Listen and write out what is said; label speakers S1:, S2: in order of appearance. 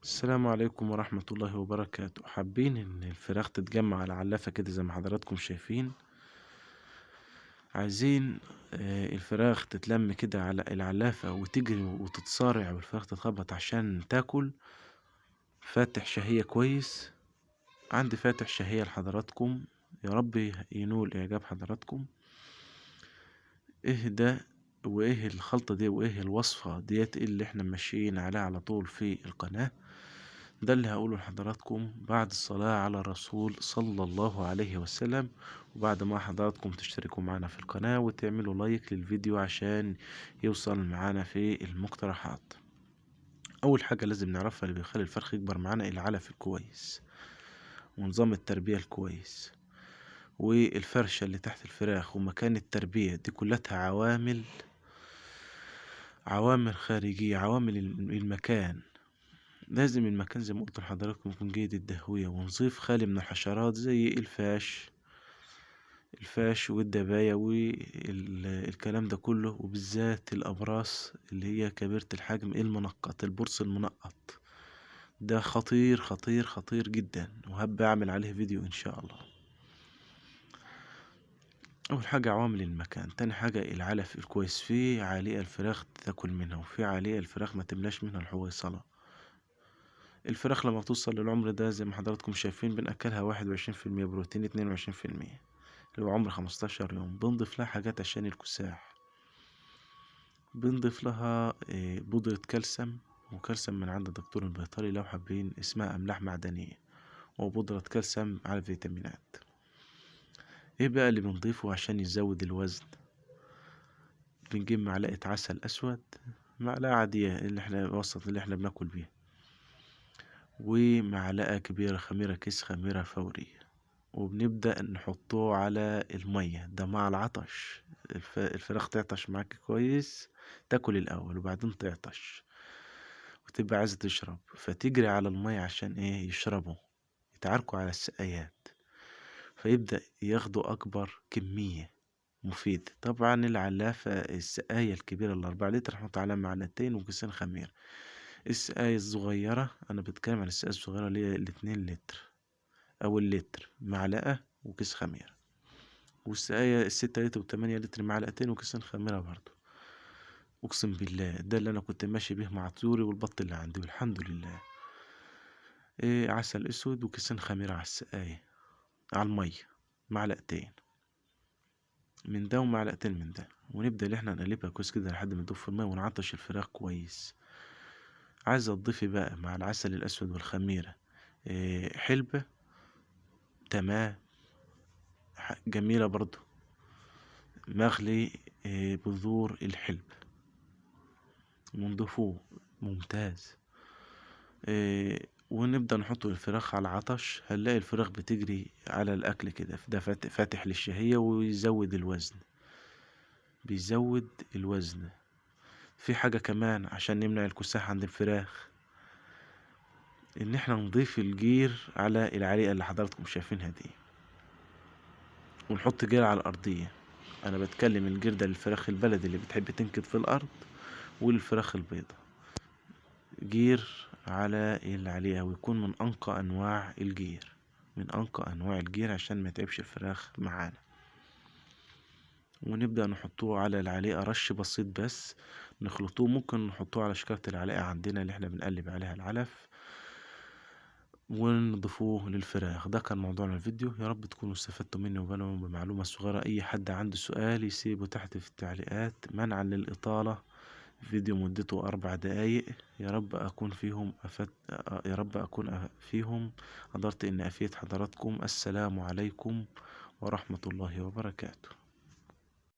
S1: السلام عليكم ورحمة الله وبركاته. حابين إن الفراخ تتجمع على علافة كده زي ما حضراتكم شايفين. عايزين الفراخ تتلم كده على العلافة وتجري وتتصارع والفراخ تتخبط عشان تاكل. فاتح شهية كويس. عندي فاتح شهية لحضراتكم. يا رب ينول إعجاب حضراتكم. إيه ده وإيه الخلطة دي وإيه الوصفة ديت اللي إحنا ماشيين عليها على طول في القناة. ده اللي هقوله لحضراتكم بعد الصلاة على الرسول صلى الله عليه وسلم، وبعد ما حضراتكم تشتركوا معنا في القناة وتعملوا لايك للفيديو عشان يوصل معانا في المقترحات. أول حاجة لازم نعرفها اللي بيخلي الفرخ يكبر معانا العلف الكويس ونظام التربية الكويس والفرشة اللي تحت الفراخ ومكان التربية، دي كلها عوامل خارجية، عوامل المكان. لازم المكان زي ما قلت لحضراتكم يكون جيد التهوية ونظيف خالي من الحشرات زي الفاش والدباية والكلام ده كله، وبالذات الأبراس اللي هي كبيرة الحجم المنقط، البرص المنقط ده خطير خطير خطير جدا، وهبقى أعمل عليه فيديو إن شاء الله. أول حاجة عوامل المكان، تاني حاجة العلف الكويس، فيه عالية الفراخ تاكل منها وفي عالية الفراخ ما تملاش منها الحويصلة. الفراخ لما توصل للعمر ده زي ما حضراتكم شايفين بنأكلها 21% بروتين، 22% اللي هو عمر 15 يوم. بنضيف لها حاجات عشان الكساح، بنضيف لها بودرة كالسيوم وكالسيوم من عند الدكتور البيطري لو حابين، اسمها أملاح معدنية وبودرة كالسيوم على الفيتامينات. ايه بقى اللي بنضيفه عشان يزود الوزن؟ بنجيب معلقة عسل أسود، معلقة عادية اللي احنا وسط اللي احنا بناكل بيها، ومعلقة كبيرة خميرة، كيس خميرة فورية، وبنبدأ نحطه على المية ده مع العطش. الفراخ تعطش معاك كويس، تاكل الأول وبعدين تعطش وتبقى عايزة تشرب، فتجري على المية عشان ايه؟ يشربوا، يتعاركوا على السقايات، فيبدأ ياخدوا أكبر كمية مفيدة. طبعا العلافة السقاية الكبيرة ال4 لتر نحط عليها معلقتين وكيسين خميرة. السقاية الصغيرة، أنا بتكلم عن السقاية الصغيرة اللي هي ال2 لتر أو اللتر، معلقة وكيس خميرة. والسقاية ال6 لتر و8 لتر معلقتين وكيسين خميرة برضو. أقسم بالله ده اللي أنا كنت ماشي بيه مع طيوري والبط اللي عندي، والحمد لله. إيه، عسل أسود وكيسين خميرة على السقاية، على المية معلقتين من ده ومعلقتين من ده، ونبدأ إن احنا نقلبها كويس كده لحد ما تدوب في المية ونعطش الفراخ كويس. عايزة تضيفي بقى مع العسل الأسود والخميرة إيه، حلبة، تمام، جميلة برضو، مغلي إيه، بذور الحلب ونضيفوه، ممتاز. ونبدأ نحط الفراخ على العطش، هنلاقي الفراخ بتجري على الأكل كده، ده فاتح للشهية ويزود الوزن، بيزود الوزن. في حاجة كمان عشان نمنع الكساح عند الفراخ، ان احنا نضيف الجير على العليقة اللي حضراتكم شايفينها دي، ونحط جير على الأرضية. انا بتكلم الجير ده للفراخ البلدي اللي بتحب تنكد في الأرض، وللفراخ البيضة جير على العليقة، ويكون من أنقى أنواع الجير، من أنقى أنواع الجير عشان ما يتعبش الفراخ معانا. ونبدأ نحطوه على العليقة رش بسيط بس، نخلطوه، ممكن نحطوه على شكارة العليقة عندنا اللي احنا بنقلب عليها العلف، ونضيفوه للفراخ. ده كان موضوعنا الفيديو، يا رب تكونوا استفدتوا مني وبنوا بمعلومة صغيرة. أي حد عنده سؤال يسيبه تحت في التعليقات منعا للإطالة. فيديو مدته 4 دقايق، يا رب أكون فيهم يا رب أكون فيهم قدرت إني أفيد حضراتكم. السلام عليكم ورحمة الله وبركاته.